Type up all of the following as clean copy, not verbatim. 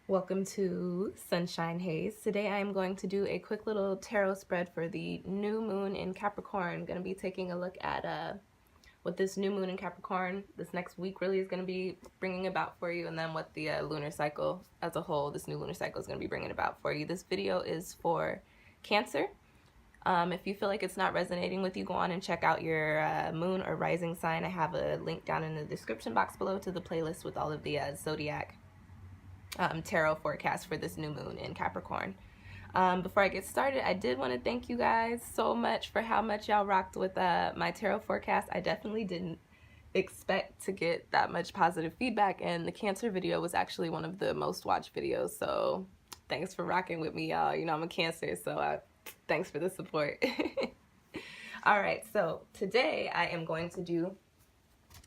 Welcome to Sunshine Haze. Today I am going to do a quick little tarot spread for the new moon in Capricorn. I'm going to be taking a look at what this new moon in Capricorn this next week really is going to be bringing about for you, and then what the lunar cycle as a whole, this new lunar cycle, is going to be bringing about for you. This video is for Cancer. If you feel like it's not resonating with you, go on and check out your moon or rising sign. I have a link down in the description box below to the playlist with all of the zodiac tarot forecast for this new moon in Capricorn. Before I get started, I did want to thank you guys so much for how much y'all rocked with my tarot forecast. I definitely didn't expect to get that much positive feedback, and the Cancer video was actually one of the most watched videos, so thanks for rocking with me, y'all. You know, I'm a Cancer, so thanks for the support. Alright, so today I am going to do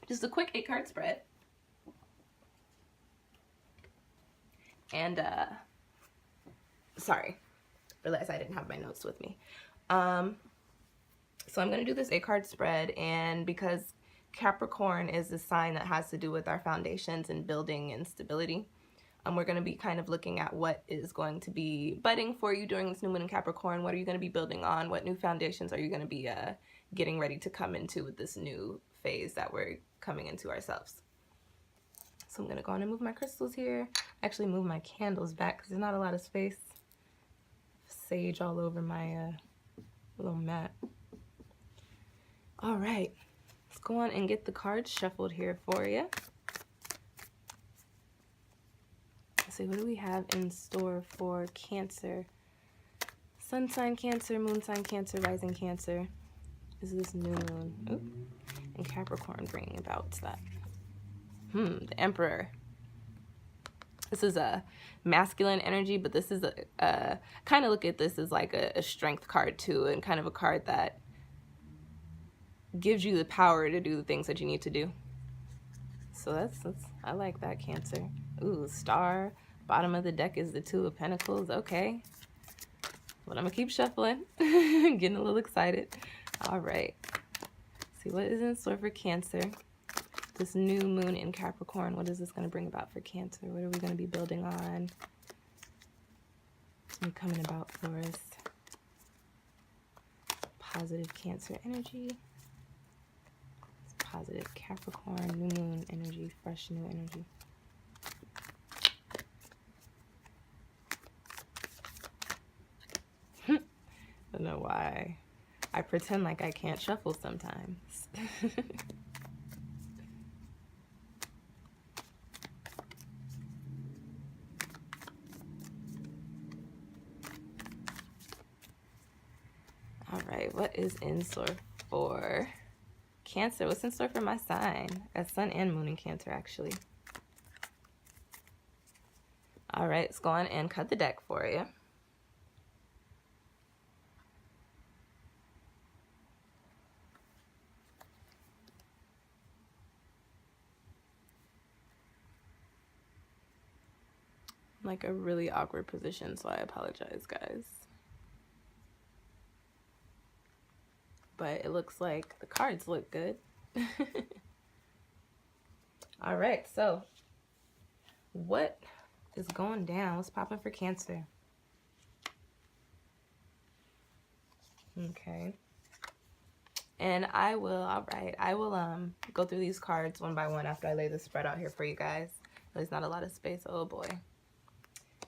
just a quick 8-card spread. And sorry, realized I didn't have my notes with me. So I'm going to do this 8-card spread, and because Capricorn is a sign that has to do with our foundations and building and stability, we're going to be kind of looking at what is going to be budding for you during this new moon in Capricorn. What are you going to be building on? What new foundations are you going to be getting ready to come into with this new phase that we're coming into ourselves? So I'm going to go on and move my crystals here. Actually move my candles back because there's not a lot of space. Sage all over my little mat. All right, let's go on and get the cards shuffled here for you. Let's see, what do we have in store for Cancer? Sun sign Cancer, moon sign Cancer, rising Cancer. Is this new moon? Oop. And Capricorn bringing about that. The Emperor. This is a masculine energy, but this is a kind of look at this as like a strength card too, and kind of a card that gives you the power to do the things that you need to do. So that's I like that, Cancer. Ooh, Star. Bottom of the deck is the Two of Pentacles. Okay. But I'm gonna keep shuffling. Getting a little excited. All right. See what is in store for Cancer. This new moon in Capricorn, what is this going to bring about for Cancer? What are we going to be building on? What's coming about for us? Positive Cancer energy. Positive Capricorn, new moon energy, fresh new energy. I don't know why. I pretend like I can't shuffle sometimes. All right, what is in store for Cancer? What's in store for my sign? A sun and moon in Cancer, actually. All right, let's go on and cut the deck for you. Like a really awkward position, so I apologize, guys. But it looks like the cards look good. All right, so what is going down? What's popping for Cancer? Okay. And I will go through these cards one by one after I lay the spread out here for you guys. There's not a lot of space. Oh boy.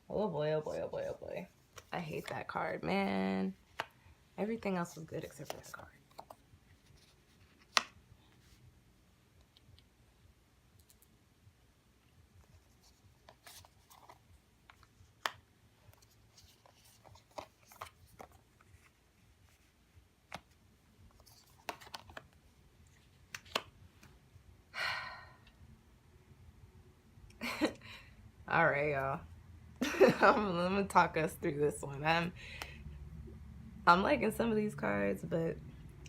Oh boy, oh boy, oh boy, oh boy. I hate that card, man. Everything else was good except for that card. All right, y'all. I'm gonna talk us through this one. I'm liking some of these cards, but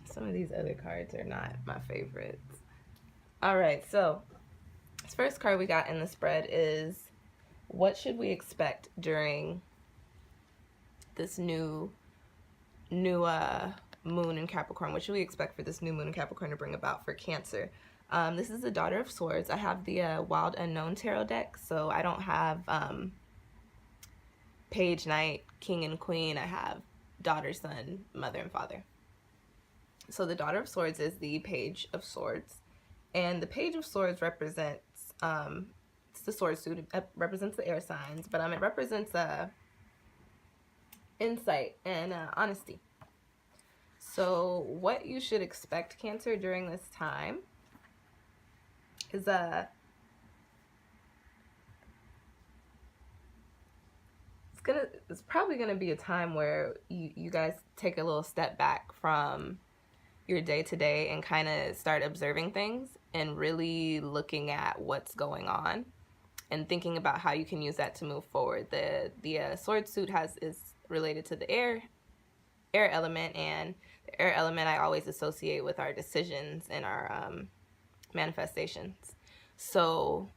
some of these other cards are not my favorites. All right, so this first card we got in the spread is, what should we expect during this new moon in Capricorn? What should we expect for this new moon in Capricorn to bring about for Cancer? This is the Daughter of Swords. I have the Wild Unknown Tarot deck, so I don't have page, knight, king, and queen, I have daughter, son, mother, and father. So the daughter of swords is the page of swords. And the page of swords represents, it's the sword suit, it represents the air signs, but it represents insight and honesty. So what you should expect, Cancer, during this time is it's probably gonna be a time where you guys take a little step back from your day-to-day and kind of start observing things and really looking at what's going on and thinking about how you can use that to move forward. The sword suit is related to the air element, and the air element I always associate with our decisions and our manifestations. So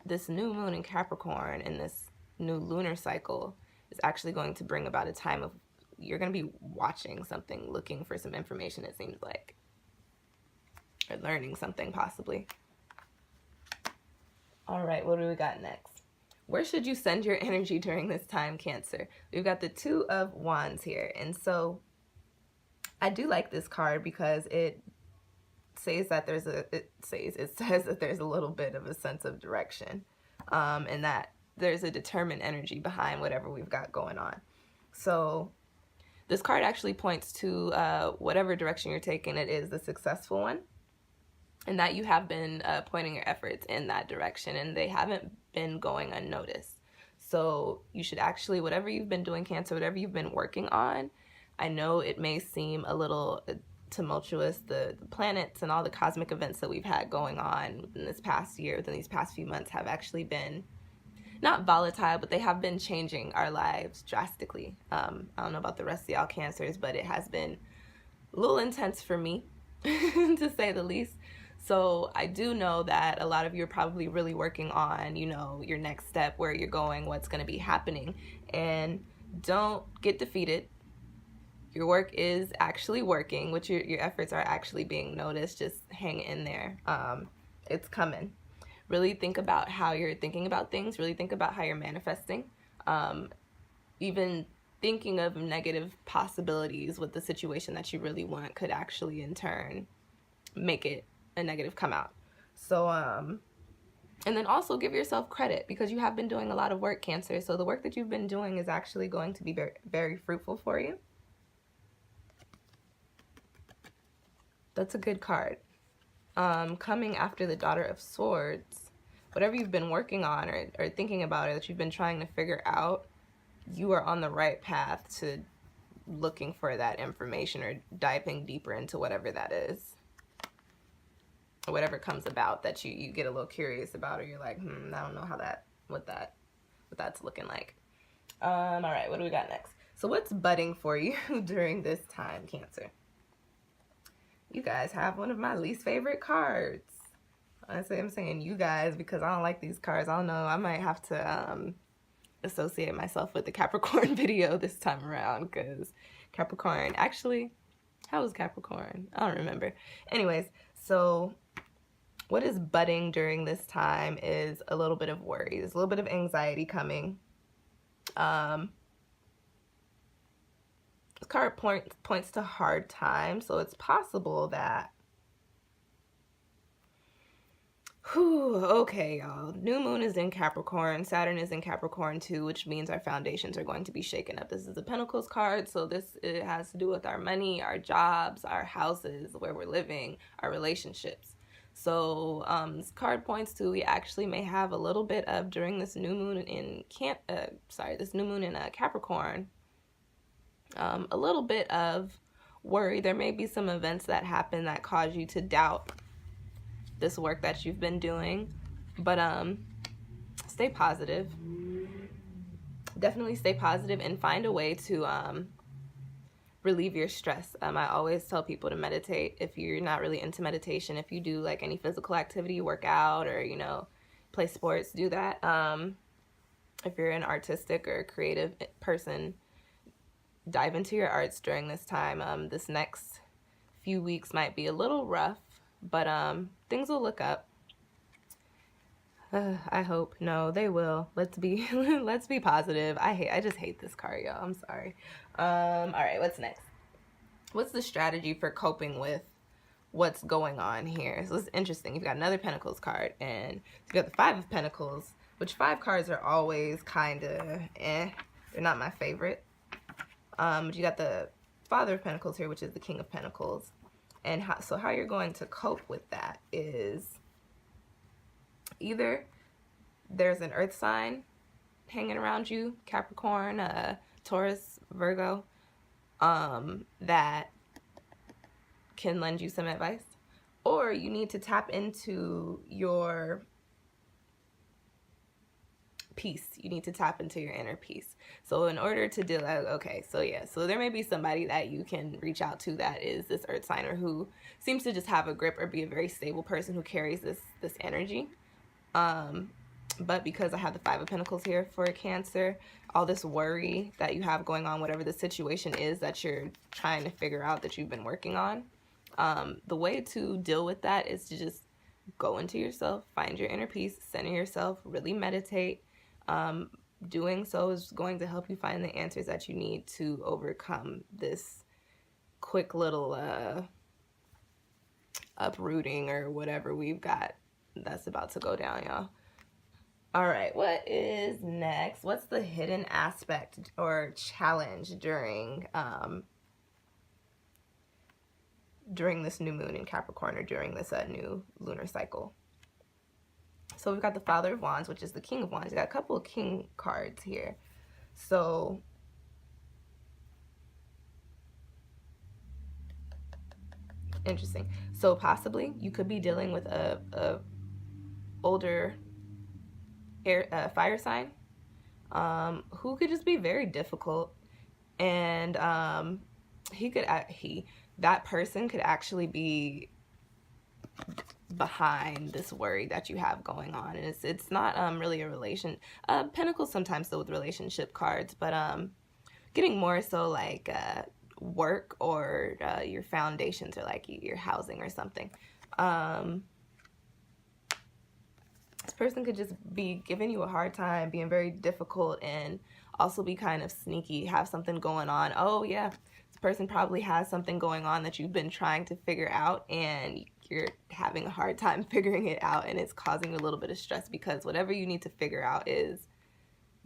this new moon in Capricorn and this new lunar cycle is actually going to bring about a time of, you're going to be watching something, looking for some information, it seems like, or learning something possibly. All right, what do we got next? Where should you send your energy during this time, Cancer? We've got the Two of Wands here, and so I do like this card because it says that there's a little bit of a sense of direction, and that there's a determined energy behind whatever we've got going on. So this card actually points to whatever direction you're taking, it is the successful one, and that you have been pointing your efforts in that direction, and they haven't been going unnoticed. So you should actually, whatever you've been doing, Cancer, whatever you've been working on, I know it may seem a little tumultuous, the planets and all the cosmic events that we've had going on in this past year, within these past few months, have actually been not volatile, but they have been changing our lives drastically. I don't know about the rest of y'all Cancers, but it has been a little intense for me, to say the least. So I do know that a lot of you are probably really working on, you know, your next step, where you're going, what's going to be happening. And don't get defeated. Your work is actually working, which your efforts are actually being noticed. Just hang in there. It's coming. Really think about how you're thinking about things. Really think about how you're manifesting. Even thinking of negative possibilities with the situation that you really want could actually in turn make it a negative come out. So, and then also give yourself credit, because you have been doing a lot of work, Cancer. So the work that you've been doing is actually going to be very, very fruitful for you. That's a good card. Coming after the Daughter of Swords, whatever you've been working on or thinking about, or that you've been trying to figure out, you are on the right path to looking for that information or diving deeper into whatever that is, or whatever comes about that you get a little curious about, or you're like, I don't know how what that's looking like. All right, what do we got next? So what's budding for you during this time, Cancer? You guys have one of my least favorite cards. Honestly, I'm saying you guys because I don't like these cards. I don't know, I might have to associate myself with the Capricorn video this time around, because Capricorn, actually, how was Capricorn? I don't remember. Anyways, so what is budding during this time is a little bit of worry. There's a little bit of anxiety coming. This card points to hard times, so it's possible that, okay, y'all. New moon is in Capricorn. Saturn is in Capricorn too, which means our foundations are going to be shaken up. This is the Pentacles card, so it has to do with our money, our jobs, our houses, where we're living, our relationships. So this card points to, we actually may have a little bit of, during this new moon in Capricorn, a little bit of worry. There may be some events that happen that cause you to doubt this work that you've been doing, but stay positive. Definitely stay positive and find a way to relieve your stress. I always tell people to meditate. If you're not really into meditation, if you do like any physical activity, work out, or play sports, do that. If you're an artistic or creative person, dive into your arts during this time. This next few weeks might be a little rough, but things will look up. I hope. No, they will. Let's be let's be positive. I just hate this card, y'all. I'm sorry. All right, what's next? What's the strategy for coping with what's going on here? So it's interesting. You've got another Pentacles card, and you've got the Five of Pentacles, which 5 cards are always kind of They're not my favorite. But you got the Father of Pentacles here, which is the King of Pentacles. And how you're going to cope with that is either there's an earth sign hanging around you, Capricorn, Taurus, Virgo, that can lend you some advice, or you need to tap into your peace. You need to tap into your inner peace. So in order to deal, okay, so yeah, so there may be somebody that you can reach out to that is this earth signer who seems to just have a grip or be a very stable person who carries this energy. But because I have the Five of Pentacles here for Cancer, all this worry that you have going on, whatever the situation is that you're trying to figure out that you've been working on, the way to deal with that is to just go into yourself, find your inner peace, center yourself, really meditate. Doing so is going to help you find the answers that you need to overcome this quick little uprooting or whatever we've got that's about to go down, y'all. All right, what is next? What's the hidden aspect or challenge during this new moon in Capricorn, or during this new lunar cycle? So we've got the Father of Wands, which is the King of Wands. You got a couple of King cards here. So interesting. So possibly you could be dealing with a older fire sign who could just be very difficult, and that person could actually be behind this worry that you have going on. And it's not really a relation. Pentacles sometimes deal with relationship cards, but getting more so like work or your foundations, or like your housing or something. This person could just be giving you a hard time, being very difficult, and also be kind of sneaky, have something going on. Oh yeah, this person probably has something going on that you've been trying to figure out, and you're having a hard time figuring it out, and it's causing you a little bit of stress because whatever you need to figure out is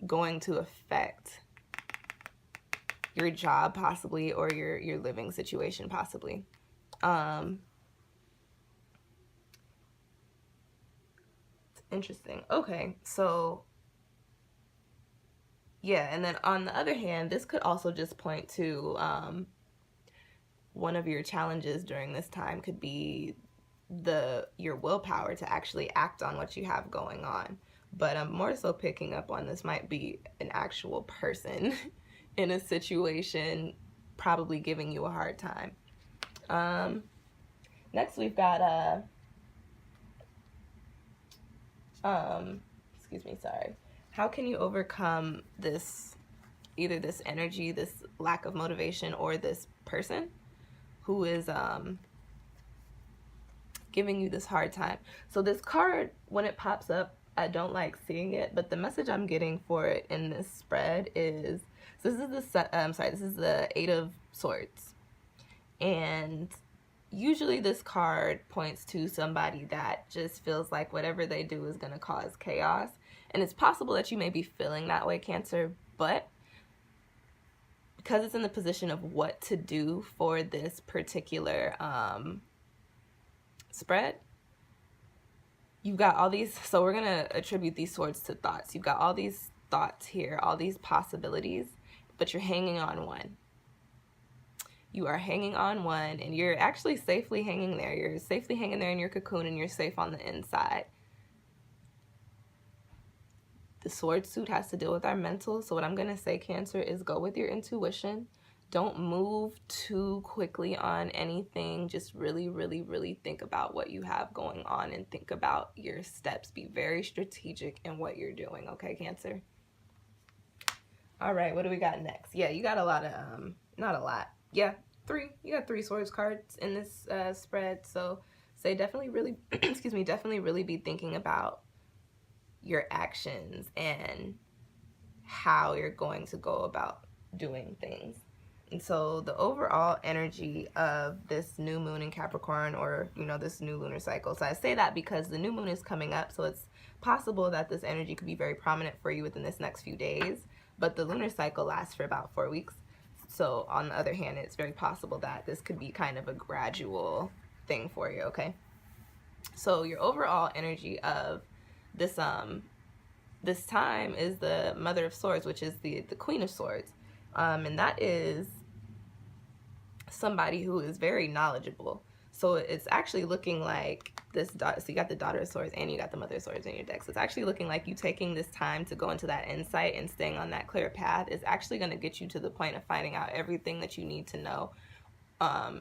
going to affect your job possibly, or your living situation possibly. Interesting. Okay, so yeah, and then on the other hand, this could also just point to one of your challenges during this time could be your willpower to actually act on what you have going on. But I'm more so picking up on this might be an actual person in a situation probably giving you a hard time. Next we've got excuse me, sorry. How can you overcome this, either this energy, this lack of motivation, or this person who is giving you this hard time? So this card, when it pops up, I don't like seeing it, but the message I'm getting for it in this spread is, so this is this is the Eight of Swords. And usually this card points to somebody that just feels like whatever they do is going to cause chaos. And it's possible that you may be feeling that way, Cancer, but because it's in the position of what to do for this particular spread, you've got all these, so we're going to attribute these swords to thoughts. You've got all these thoughts here, all these possibilities, but you're hanging on one. You are hanging on one, and you're actually safely hanging there. You're safely hanging there in your cocoon, and you're safe on the inside. The sword suit has to deal with our mental. So what I'm going to say, Cancer, is go with your intuition. Don't move too quickly on anything. Just really, really, really think about what you have going on and think about your steps. Be very strategic in what you're doing, okay, Cancer? All right, what do we got next? Yeah, you got a lot of, not a lot. Yeah, you got 3 swords cards in this spread. So say definitely really, excuse me, definitely really be thinking about your actions and how you're going to go about doing things. And so the overall energy of this new moon in Capricorn, or, you know, this new lunar cycle. So I say that because the new moon is coming up, so it's possible that this energy could be very prominent for you within this next few days, but the lunar cycle lasts for about 4 weeks. So on the other hand, it's very possible that this could be kind of a gradual thing for you, okay? So your overall energy of this this time is the Mother of Swords, which is the Queen of Swords. And that is somebody who is very knowledgeable. So it's actually looking like this, so you got the Daughter of Swords and you got the Mother of Swords in your deck. So it's actually looking like you taking this time to go into that insight and staying on that clear path is actually going to get you to the point of finding out everything that you need to know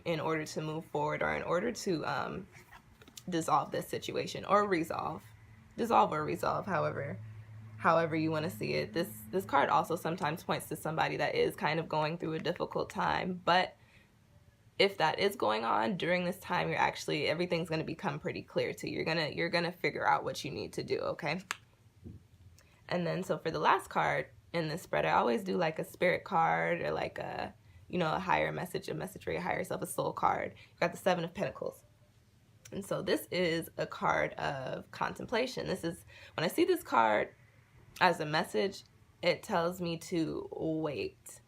in order to move forward, or in order to dissolve this situation, or dissolve or resolve, however you want to see it. This card also sometimes points to somebody that is kind of going through a difficult time, but if that is going on during this time, everything's going to become pretty clear to you. You're gonna figure out what you need to do, okay? And then so for the last card in this spread, I always do like a spirit card, or like a, you know, a higher message, a message for your higher self, a soul card. You got the Seven of Pentacles. And so this is a card of contemplation. This is, when I see this card as a message, it tells me to wait.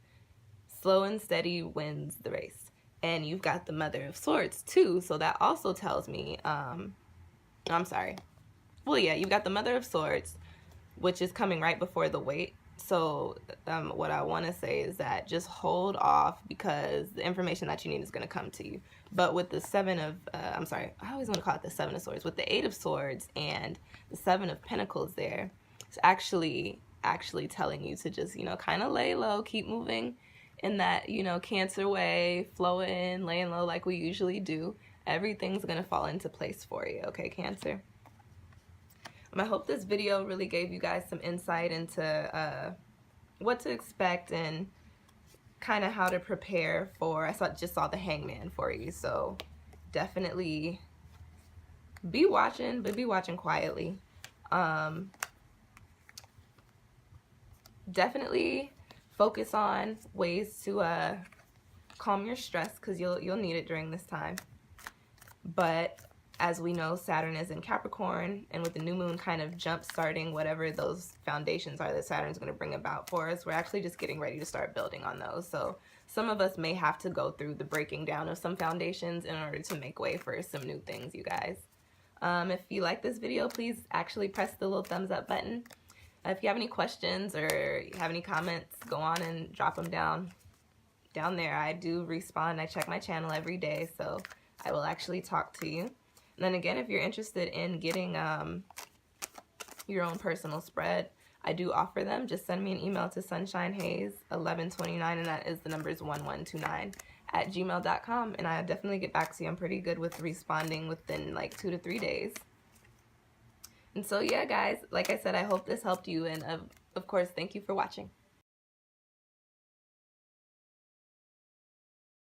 Slow and steady wins the race. And you've got the Mother of Swords too, so that also tells me, you've got the Mother of Swords, which is coming right before the wait. So what I want to say is that just hold off, because the information that you need is going to come to you. But with the I always want to call it the Seven of Swords. With the Eight of Swords and the Seven of Pentacles there, it's actually telling you to just, you know, kind of lay low, keep moving in that, you know, Cancer way, flowing, laying low like we usually do. Everything's going to fall into place for you, okay, Cancer? I hope this video really gave you guys some insight into what to expect and kind of how to prepare for, just saw the Hangman for you, so definitely be watching, but be watching quietly. Definitely focus on ways to calm your stress, because you'll need it during this time. But as we know, Saturn is in Capricorn, and with the new moon kind of jump-starting whatever those foundations are that Saturn's going to bring about for us, we're actually just getting ready to start building on those. So some of us may have to go through the breaking down of some foundations in order to make way for some new things, you guys. If you like this video, please actually press the little thumbs up button. If you have any questions or you have any comments, go on and drop them down there. I do respond. I check my channel every day, so I will actually talk to you. And then again, if you're interested in getting your own personal spread, I do offer them. Just send me an email to sunshinehaze1129, and that is the numbers 1129@gmail.com, and I'll definitely get back to you. I'm pretty good with responding within like 2 to 3 days. And so yeah, guys, like I said, I hope this helped you, and of course, thank you for watching.